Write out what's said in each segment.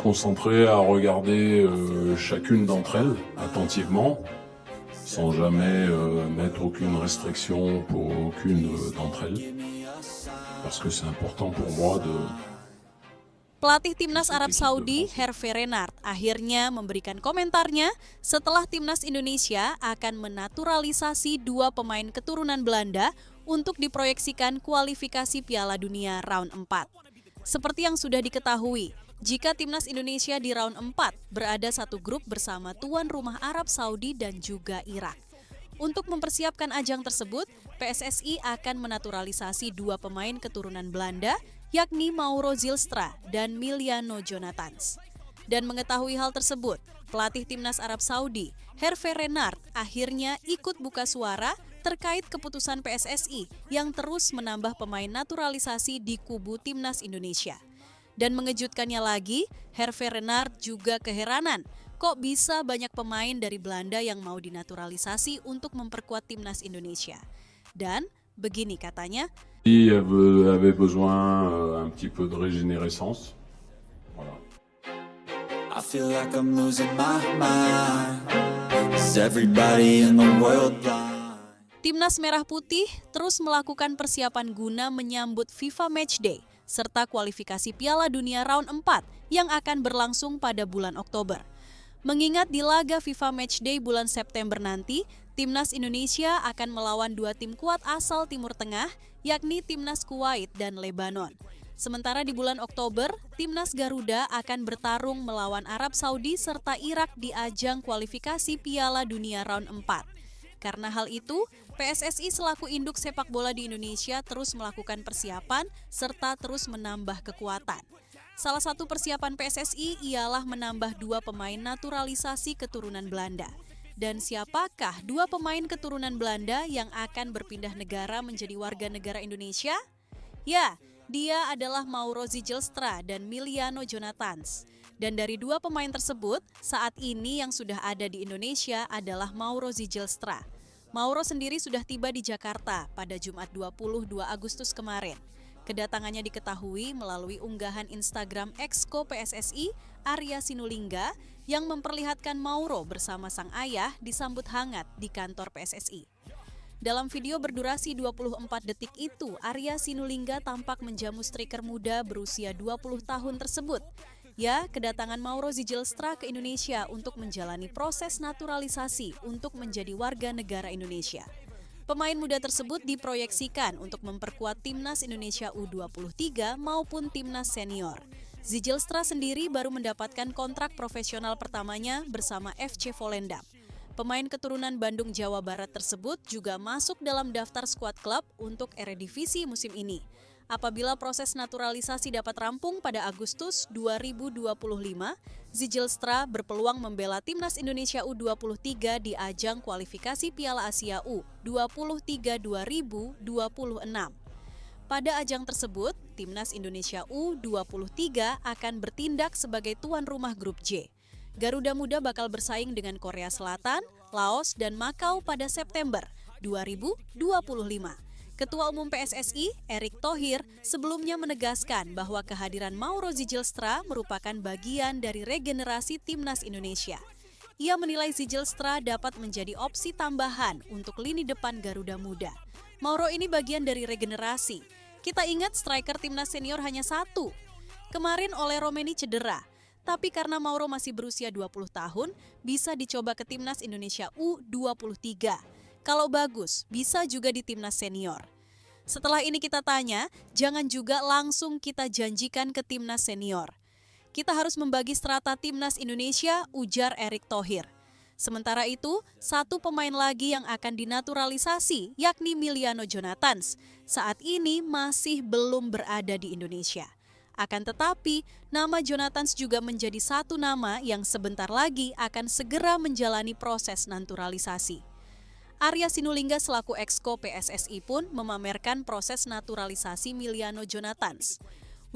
concentré à regarder chacune d'entre elles attentivement, sans jamais mettre aucune restriction pour aucune d'entre elles, parce que c'est important pour moi de... Pelatih Timnas Arab Saudi, Hervé Renard, akhirnya memberikan komentarnya setelah Timnas Indonesia akan menaturalisasi 2 pemain keturunan Belanda untuk diproyeksikan kualifikasi Piala Dunia round 4. Seperti yang sudah diketahui, jika Timnas Indonesia di round 4 berada satu grup bersama tuan rumah Arab Saudi dan juga Irak. Untuk mempersiapkan ajang tersebut, PSSI akan menaturalisasi 2 pemain keturunan Belanda, yakni Mauro Zylstra dan Miliano Jonathans. Dan mengetahui hal tersebut, pelatih Timnas Arab Saudi, Hervé Renard, akhirnya ikut buka suara terkait keputusan PSSI yang terus menambah pemain naturalisasi di kubu Timnas Indonesia. Dan mengejutkannya lagi, Hervé Renard juga keheranan, kok bisa banyak pemain dari Belanda yang mau dinaturalisasi untuk memperkuat Timnas Indonesia. Dan begini katanya, Il avait besoin un petit peu de régénérescence. Voilà. I feel like I'm losing my mind. Is everybody in the world blind? Timnas Merah Putih terus melakukan persiapan guna menyambut FIFA Matchday serta kualifikasi Piala Dunia round 4 yang akan berlangsung pada bulan Oktober. Mengingat di laga FIFA Matchday bulan September nanti, Timnas Indonesia akan melawan 2 tim kuat asal Timur Tengah, yakni Timnas Kuwait dan Lebanon. Sementara di bulan Oktober, Timnas Garuda akan bertarung melawan Arab Saudi serta Irak di ajang kualifikasi Piala Dunia round 4. Karena hal itu, PSSI selaku induk sepak bola di Indonesia terus melakukan persiapan serta terus menambah kekuatan. Salah satu persiapan PSSI ialah menambah 2 pemain naturalisasi keturunan Belanda. Dan siapakah 2 pemain keturunan Belanda yang akan berpindah negara menjadi warga negara Indonesia? Ya, dia adalah Mauro Zylstra dan Miliano Jonathans. Dan dari 2 pemain tersebut, saat ini yang sudah ada di Indonesia adalah Mauro Zylstra. Mauro sendiri sudah tiba di Jakarta pada Jumat 22 Agustus kemarin. Kedatangannya diketahui melalui unggahan Instagram Exco PSSI, Arya Sinulinga, yang memperlihatkan Mauro bersama sang ayah disambut hangat di kantor PSSI. Dalam video berdurasi 24 detik itu, Arya Sinulinga tampak menjamu striker muda berusia 20 tahun tersebut. Ya, kedatangan Mauro Zylstra ke Indonesia untuk menjalani proses naturalisasi untuk menjadi warga negara Indonesia. Pemain muda tersebut diproyeksikan untuk memperkuat Timnas Indonesia U23 maupun Timnas Senior. Zylstra sendiri baru mendapatkan kontrak profesional pertamanya bersama FC Volendam. Pemain keturunan Bandung, Jawa Barat tersebut juga masuk dalam daftar skuad klub untuk Eredivisie musim ini. Apabila proses naturalisasi dapat rampung pada Agustus 2025, Zylstra berpeluang membela Timnas Indonesia U23 di ajang kualifikasi Piala Asia U23 2026. Pada ajang tersebut, Timnas Indonesia U23 akan bertindak sebagai tuan rumah grup J. Garuda Muda bakal bersaing dengan Korea Selatan, Laos, dan Makau pada September 2025. Ketua Umum PSSI, Erick Thohir, sebelumnya menegaskan bahwa kehadiran Mauro Zylstra merupakan bagian dari regenerasi Timnas Indonesia. Ia menilai Zylstra dapat menjadi opsi tambahan untuk lini depan Garuda Muda. Mauro ini bagian dari regenerasi. Kita ingat striker Timnas Senior hanya 1. Kemarin oleh Romeni cedera, tapi karena Mauro masih berusia 20 tahun, bisa dicoba ke Timnas Indonesia U23. Kalau bagus, bisa juga di Timnas Senior. Setelah ini kita tanya, jangan juga langsung kita janjikan ke Timnas Senior. Kita harus membagi strata Timnas Indonesia, ujar Erick Thohir. Sementara itu, 1 pemain lagi yang akan dinaturalisasi, yakni Miliano Jonathans, saat ini masih belum berada di Indonesia. Akan tetapi, nama Jonathans juga menjadi 1 nama yang sebentar lagi akan segera menjalani proses naturalisasi. Arya Sinulinga selaku Exco PSSI pun memamerkan proses naturalisasi Miliano Jonathans.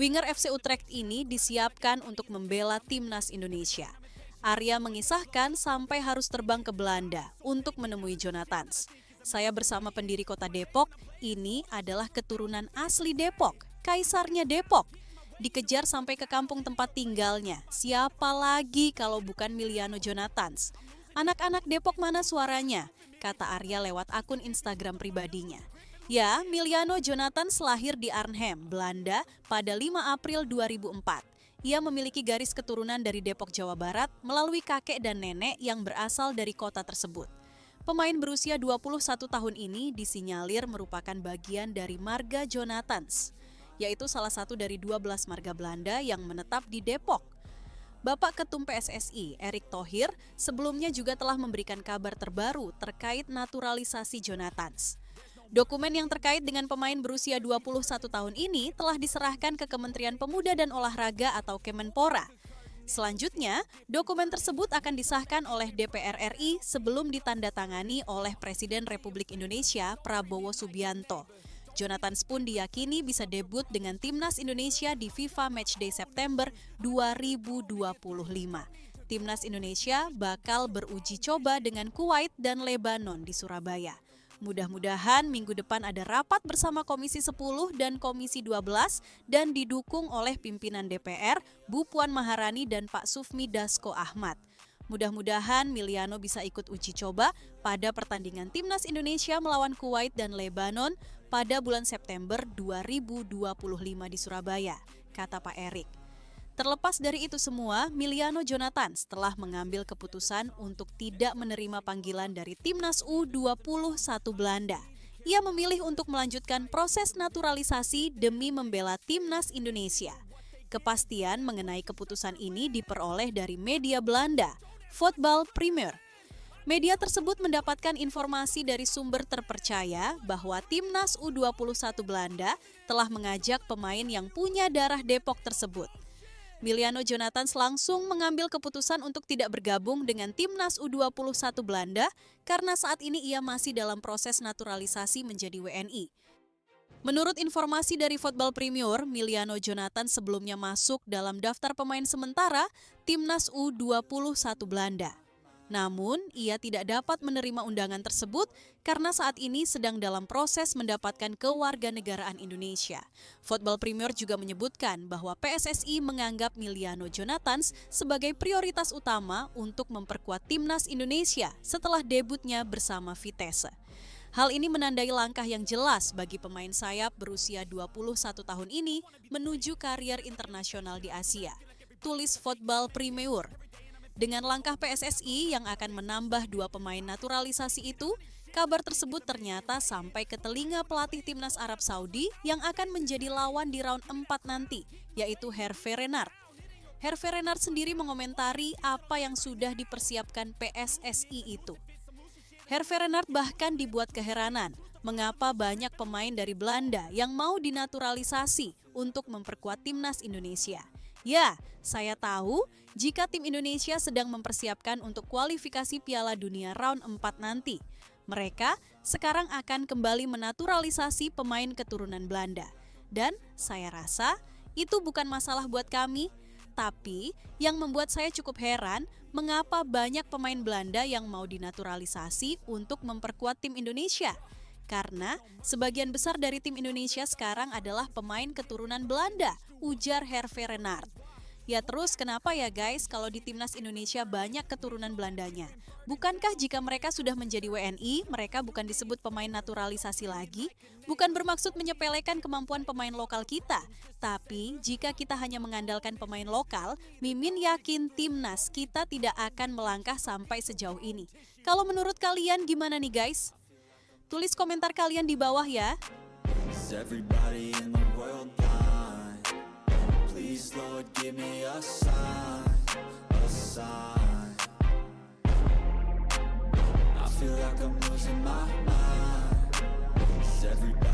Winger FC Utrecht ini disiapkan untuk membela Timnas Indonesia. Arya mengisahkan sampai harus terbang ke Belanda untuk menemui Jonathans. Saya bersama pendiri kota Depok, ini adalah keturunan asli Depok, kaisarnya Depok. dikejar sampai ke kampung tempat tinggalnya. Siapa lagi kalau bukan Miliano Jonathans? Anak-anak Depok mana suaranya? Kata Arya lewat akun Instagram pribadinya. Ya, Miliano Jonathans lahir di Arnhem, Belanda pada 5 April 2004. Ia memiliki garis keturunan dari Depok, Jawa Barat melalui kakek dan nenek yang berasal dari kota tersebut. Pemain berusia 21 tahun ini disinyalir merupakan bagian dari marga Jonathans, yaitu salah satu dari 12 marga Belanda yang menetap di Depok. Bapak Ketum PSSI, Erick Thohir, sebelumnya juga telah memberikan kabar terbaru terkait naturalisasi Jonathans. Dokumen yang terkait dengan pemain berusia 21 tahun ini telah diserahkan ke Kementerian Pemuda dan Olahraga atau Kemenpora. Selanjutnya, dokumen tersebut akan disahkan oleh DPR RI sebelum ditandatangani oleh Presiden Republik Indonesia Prabowo Subianto. Jonathans pun diyakini bisa debut dengan Timnas Indonesia di FIFA Matchday September 2025. Timnas Indonesia bakal beruji coba dengan Kuwait dan Lebanon di Surabaya. Mudah-mudahan minggu depan ada rapat bersama Komisi 10 dan Komisi 12 dan didukung oleh pimpinan DPR, Bu Puan Maharani dan Pak Sufmi Dasko Ahmad. Mudah-mudahan Miliano bisa ikut uji coba pada pertandingan Timnas Indonesia melawan Kuwait dan Lebanon pada bulan September 2025 di Surabaya, kata Pak Erick. Terlepas dari itu semua, Miliano Jonathans telah mengambil keputusan untuk tidak menerima panggilan dari Timnas U21 Belanda. Ia memilih untuk melanjutkan proses naturalisasi demi membela Timnas Indonesia. Kepastian mengenai keputusan ini diperoleh dari media Belanda, Voetbal Premier. Media tersebut mendapatkan informasi dari sumber terpercaya bahwa Timnas U21 Belanda telah mengajak pemain yang punya darah Depok tersebut. Miliano Jonathans langsung mengambil keputusan untuk tidak bergabung dengan Timnas U21 Belanda karena saat ini ia masih dalam proses naturalisasi menjadi WNI. Menurut informasi dari Voetbal Premier, Miliano Jonathans sebelumnya masuk dalam daftar pemain sementara Timnas U21 Belanda. Namun, ia tidak dapat menerima undangan tersebut karena saat ini sedang dalam proses mendapatkan kewarganegaraan Indonesia. Voetbal Premier juga menyebutkan bahwa PSSI menganggap Miliano Jonathans sebagai prioritas utama untuk memperkuat Timnas Indonesia setelah debutnya bersama Vitesse. Hal ini menandai langkah yang jelas bagi pemain sayap berusia 21 tahun ini menuju karier internasional di Asia. Tulis Voetbal Premier. Dengan langkah PSSI yang akan menambah 2 pemain naturalisasi itu, kabar tersebut ternyata sampai ke telinga pelatih Timnas Arab Saudi yang akan menjadi lawan di round 4 nanti, yaitu Hervé Renard. Hervé Renard sendiri mengomentari apa yang sudah dipersiapkan PSSI itu. Hervé Renard bahkan dibuat keheranan mengapa banyak pemain dari Belanda yang mau dinaturalisasi untuk memperkuat Timnas Indonesia. Ya, saya tahu jika tim Indonesia sedang mempersiapkan untuk kualifikasi Piala Dunia round 4 nanti. Mereka sekarang akan kembali menaturalisasi pemain keturunan Belanda. Dan saya rasa itu bukan masalah buat kami. Tapi yang membuat saya cukup heran mengapa banyak pemain Belanda yang mau dinaturalisasi untuk memperkuat tim Indonesia. Karena sebagian besar dari tim Indonesia sekarang adalah pemain keturunan Belanda, ujar Hervé Renard. Ya terus kenapa ya guys kalau di Timnas Indonesia banyak keturunan Belandanya? Bukankah jika mereka sudah menjadi WNI, mereka bukan disebut pemain naturalisasi lagi? Bukan bermaksud menyepelekan kemampuan pemain lokal kita. Tapi jika kita hanya mengandalkan pemain lokal, Mimin yakin Timnas kita tidak akan melangkah sampai sejauh ini. Kalau menurut kalian gimana nih guys? Tulis komentar kalian di bawah ya. Is everybody in the world blind? Please, Lord, give me a sign, a sign. I feel like I'm losing my mind. Is everybody